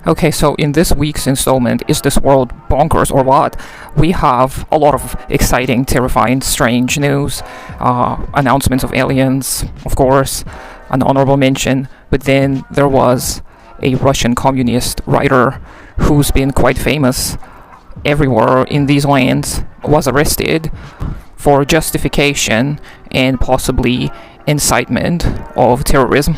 Okay, so in this week's installment, Is This World Bonkers or What? We have a lot of exciting, terrifying, strange news, announcements of aliens, of course, an honorable mention, but then there was a Russian communist writer who's been quite famous everywhere in these lands, was arrested for justification and possibly incitement of terrorism.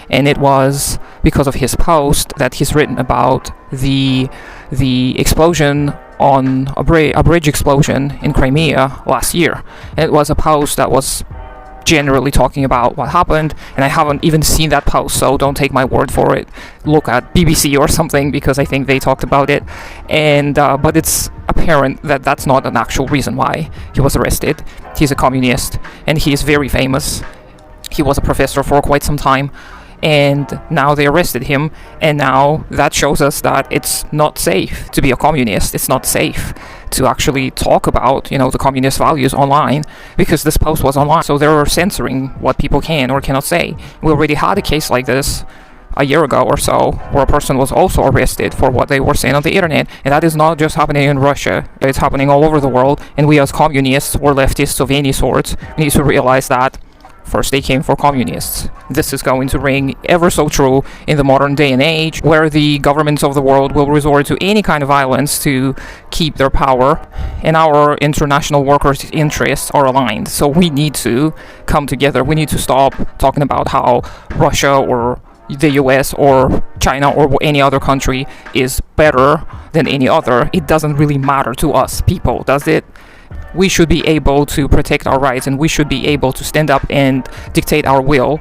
And it was because of his post that he's written about the explosion on a bridge explosion in Crimea last year. And it was a post that was generally talking about what happened, and I haven't even seen that post, so don't take my word for it. Look at BBC or something, because I think they talked about it. And but it's apparent that that's not an actual reason why he was arrested. He's a communist and he is very famous. He was a professor for quite some time, and now they arrested him, and now that shows us that it's not safe to be a communist. It's not safe to actually talk about, the communist values online, because this post was online, so they're censoring what people can or cannot say. We already had a case like this a year ago or so, where a person was also arrested for what they were saying on the internet, and that is not just happening in Russia, it's happening all over the world, and we as communists or leftists of any sort need to realize that first they came for communists. This is going to ring ever so true in the modern day and age, where the governments of the world will resort to any kind of violence to keep their power, and our international workers' interests are aligned. So we need to come together. We need to stop talking about how Russia or the US or China or any other country is better than any other. It doesn't really matter to us people, does it? We should be able to protect our rights, and we should be able to stand up and dictate our will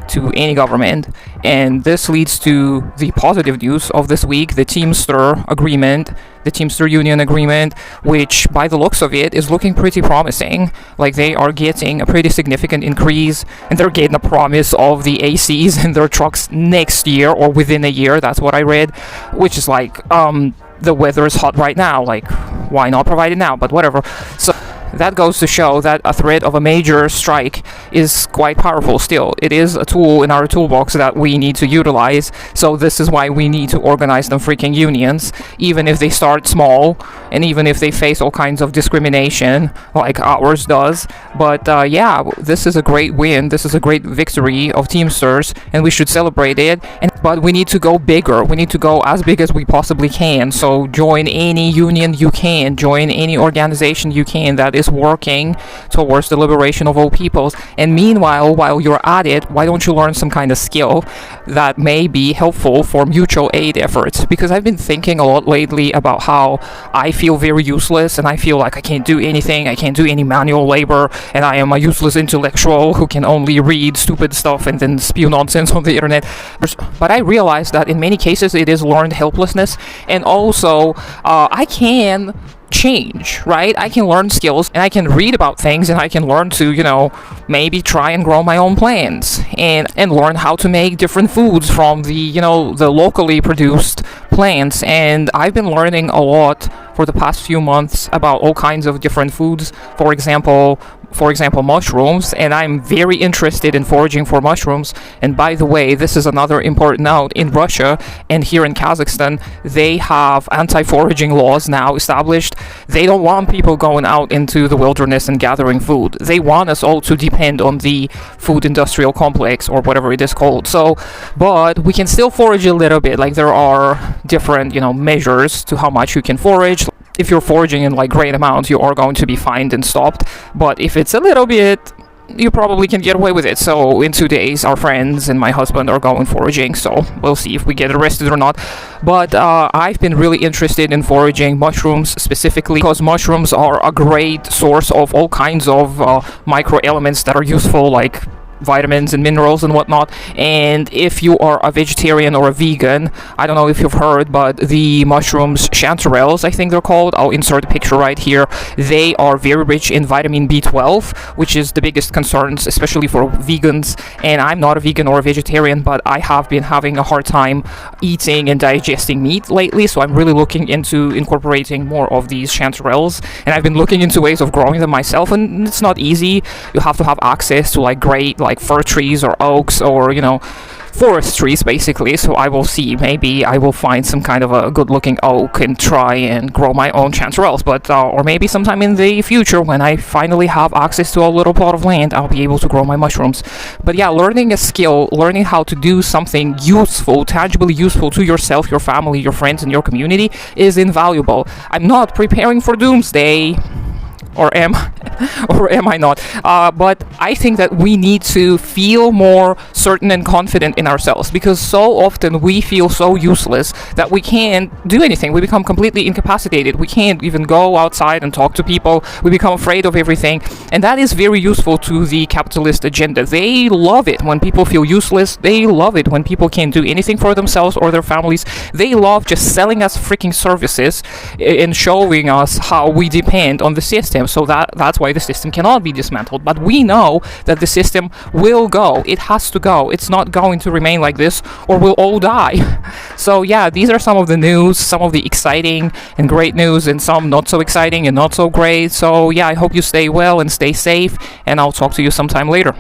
to any government. And this leads to the positive news of this week, the Teamster agreement, the Teamster union agreement, which by the looks of it is looking pretty promising. Like, they are getting a pretty significant increase, and they're getting a promise of the ACs in their trucks next year or within a year. That's what I read, which is like, the weather is hot right now, like, why not provide it now? But whatever. So that goes to show that a threat of a major strike is quite powerful still. It is a tool in our toolbox that we need to utilize, so this is why we need to organize them freaking unions, even if they start small, and even if they face all kinds of discrimination, like ours does. But yeah, this is a great win, this is a great victory of Teamsters, and we should celebrate it. But we need to go bigger, we need to go as big as we possibly can. So join any union you can, join any organization you can that is working towards the liberation of all peoples. And meanwhile, while you're at it, why don't you learn some kind of skill that may be helpful for mutual aid efforts? Because I've been thinking a lot lately about how I feel very useless, and I feel like I can't do anything, I can't do any manual labor, and I am a useless intellectual who can only read stupid stuff and then spew nonsense on the internet. But I realized that in many cases it is learned helplessness, and also I can change, right? I can learn skills, and I can read about things, and I can learn to, maybe try and grow my own plants, and learn how to make different foods from the locally produced plants. And I've been learning a lot for the past few months about all kinds of different foods. For example, mushrooms, and I'm very interested in foraging for mushrooms. And by the way, this is another important note: in Russia and here in Kazakhstan, they have anti-foraging laws now established. They don't want people going out into the wilderness and gathering food. They want us all to depend on the food industrial complex, or whatever it is called. So, but we can still forage a little bit. Like, there are different, measures to how much you can forage. If you're foraging in great amounts, you are going to be fined and stopped. But if it's a little bit, you probably can get away with it. So in 2 days, our friends and my husband are going foraging, so we'll see if we get arrested or not. But I've been really interested in foraging mushrooms specifically, because mushrooms are a great source of all kinds of micro elements that are useful, like vitamins and minerals and whatnot. And if you are a vegetarian or a vegan, I don't know if you've heard, but the mushrooms, chanterelles, I think they're called, I'll insert a picture right here, they are very rich in vitamin B12, which is the biggest concerns, especially for vegans. And I'm not a vegan or a vegetarian, but I have been having a hard time eating and digesting meat lately, so I'm really looking into incorporating more of these chanterelles. And I've been looking into ways of growing them myself, and it's not easy. You have to have access to great fir trees or oaks, or forestries basically. So I will see, maybe I will find some kind of a good looking oak and try and grow my own chanterelles, but or maybe sometime in the future when I finally have access to a little plot of land, I'll be able to grow my mushrooms. But yeah, learning a skill, learning how to do something useful, tangibly useful to yourself, your family, your friends, and your community is invaluable. I'm not preparing for doomsday, or am or am I not? But I think that we need to feel more certain and confident in ourselves, because so often we feel so useless that we can't do anything. We become completely incapacitated. We can't even go outside and talk to people. We become afraid of everything, and that is very useful to the capitalist agenda. They love it when people feel useless. They love it when people can't do anything for themselves or their families. They love just selling us freaking services and showing us how we depend on the system. So that's why the system cannot be dismantled. But we know that the system will go. It has to go. It's not going to remain like this, or we'll all die. So yeah, these are some of the news, some of the exciting and great news, and some not so exciting and not so great. So yeah, I hope you stay well and stay safe, and I'll talk to you sometime later.